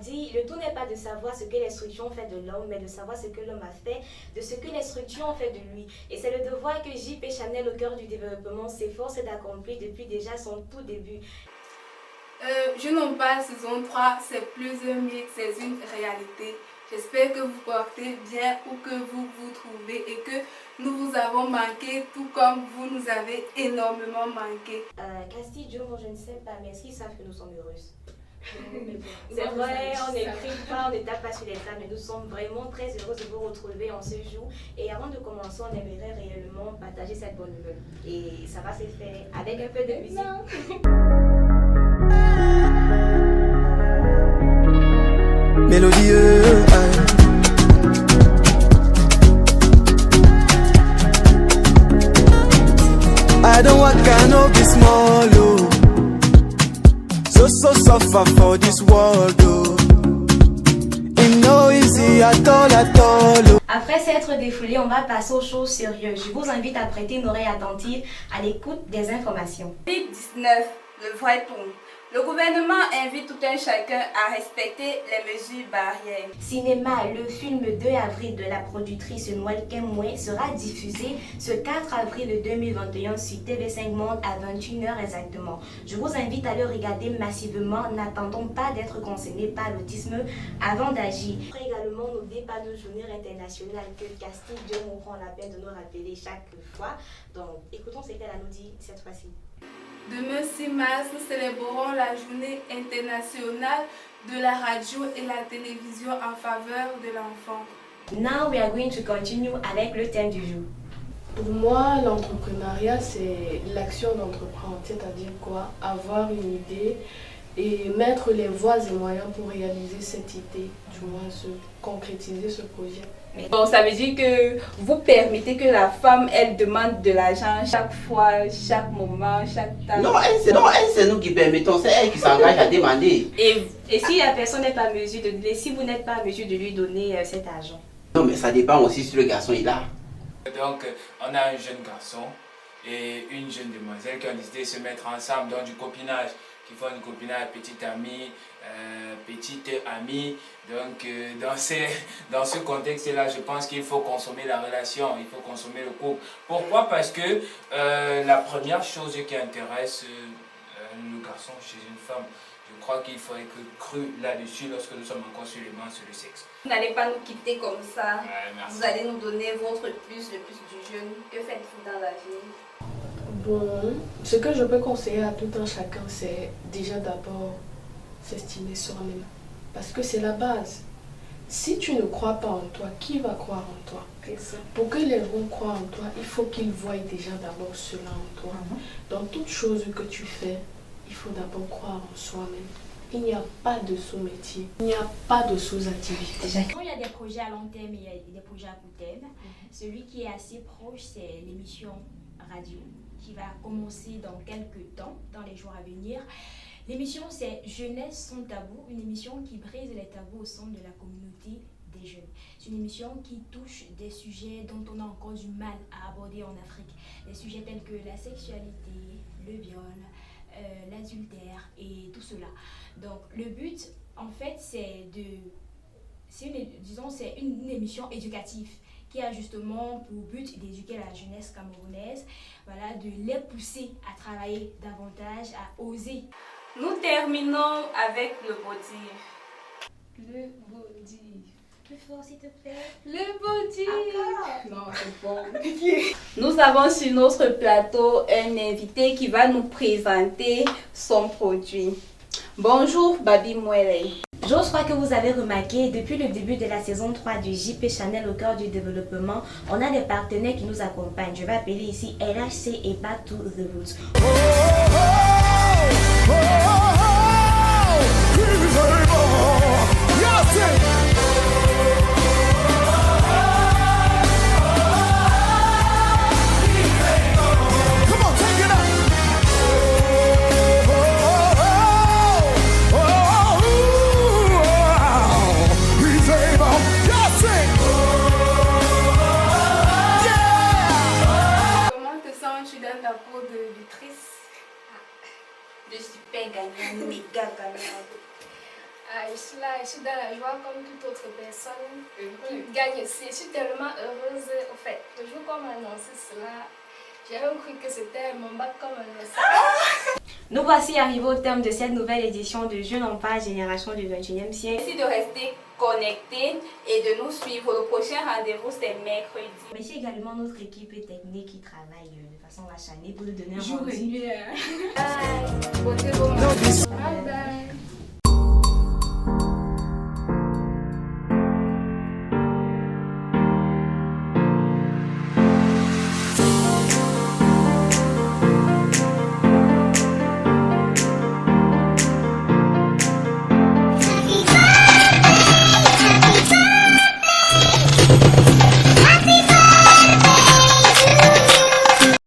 dit, le tout n'est pas de savoir ce que les structures ont fait de l'homme, mais de savoir ce que l'homme a fait, de ce que les structures ont fait de lui. Et c'est le devoir que JP Chanel, au cœur du développement, s'efforce d'accomplir depuis déjà son tout début. Je n'en pas saison 3, c'est plus un mythe, c'est une réalité. J'espère que vous portez bien où que vous vous trouvez et que nous vous avons manqué tout comme vous nous avez énormément manqué. Castillo, moi je ne sais pas, mais est-ce qu'ils savent que nous sommes heureuses? C'est vrai, on n'écrit pas, on ne tape pas sur les tables, mais nous sommes vraiment très heureux de vous retrouver en ce jour. Et avant de commencer, on aimerait réellement partager cette bonne nouvelle. Et ça va se faire avec un peu de musique. Mélodieux, I don't want to be small, oh. So suffer for this world, oh. It's no easy at all, oh. Après s'être défoulé, on va passer aux choses sérieuses. Je vous invite à prêter une oreille attentive à l'écoute des informations. COVID-19, le vrai ton. Le gouvernement invite tout un chacun à respecter les mesures barrières. Cinéma, le film 2 avril de la productrice Noël Kemwe sera diffusé ce 4 avril 2021 sur TV5 Monde à 21h exactement. Je vous invite à le regarder massivement. N'attendons pas d'être concernés par l'autisme avant d'agir. Après également, n'oubliez pas nos journées internationales que Castillo nous prend la peine de nous rappeler chaque fois. Donc, écoutons ce qu'elle a nous dit cette fois-ci. Demain 6 mars, nous célébrerons la journée internationale de la radio et la télévision en faveur de l'enfant. Now we are going to continue avec le thème du jour. Pour moi, l'entrepreneuriat, c'est l'action d'entreprendre, c'est-à-dire quoi? Avoir une idée et mettre les voies et moyens pour réaliser cette idée, du moins concrétiser ce projet. Bon, ça veut dire que vous permettez que la femme, elle demande de l'argent chaque fois, chaque moment, chaque temps. Non, c'est nous qui permettons, c'est elle qui s'engage à demander. Et si la personne n'est pas en mesure de donner, si vous n'êtes pas en mesure de lui donner cet argent? Non, mais ça dépend aussi si le garçon est là. Donc, on a un jeune garçon et une jeune demoiselle qui ont décidé de se mettre ensemble dans du copinage, qui font du copinage petite amie. Donc dans ce contexte-là, je pense qu'il faut consommer la relation, il faut consommer le couple. Pourquoi? Parce que la première chose qui intéresse le garçon chez une femme, je crois qu'il faut être cru là-dessus lorsque nous sommes encore sur les mains, sur le sexe. Vous n'allez pas nous quitter comme ça. Merci. Vous allez nous donner votre plus, le plus du jeune. Que faites-vous dans la vie? Bon, ce que je peux conseiller à tout un chacun, c'est déjà d'abord s'estimer soi-même. Parce que c'est la base. Si tu ne crois pas en toi, qui va croire en toi? Pour que les gens croient en toi, il faut qu'ils voient déjà d'abord cela en toi. Dans toute chose que tu fais, il faut d'abord croire en soi-même. Il n'y a pas de sous-métier, il n'y a pas de sous-activité. Il y a des projets à long terme et il y a des projets à court terme. Celui qui est assez proche, c'est l'émission radio qui va commencer dans quelques temps, dans les jours à venir. L'émission, c'est Jeunesse sans tabou, une émission qui brise les tabous au sein de la communauté des jeunes. C'est une émission qui touche des sujets dont on a encore du mal à aborder en Afrique. Des sujets tels que la sexualité, le viol, l'adultère et tout cela. Donc le but, en fait, c'est une émission éducative qui a justement pour but d'éduquer la jeunesse camerounaise, voilà, de les pousser à travailler davantage, à oser. Nous terminons avec le body. Le body. Plus fort s'il te plaît. Le body. Non, c'est bon. Nous avons sur notre plateau un invité qui va nous présenter son produit. Bonjour Babi Mwele. J'ose croire que vous avez remarqué, depuis le début de la saison 3 du JP Chanel au cœur du développement, on a des partenaires qui nous accompagnent. Je vais appeler ici LHC et Back to the Roots. Je suis super gagnante, méga gagnante. Ah, je suis là, je suis dans la joie comme toute autre personne qui gagne aussi. Je suis tellement heureuse. En fait, le jour qu'on m'a annoncé cela, j'ai même cru que c'était mon bac comme un message. Nous voici arrivés au terme de cette nouvelle édition de Jeunes en Page, Génération du 21e siècle. Merci de rester connectés et de nous suivre. Le prochain rendez-vous, c'est mercredi. Merci également notre équipe technique qui travaille de façon acharnée pour nous donner un Jour et rendu. nuit. Bye. Bye bye.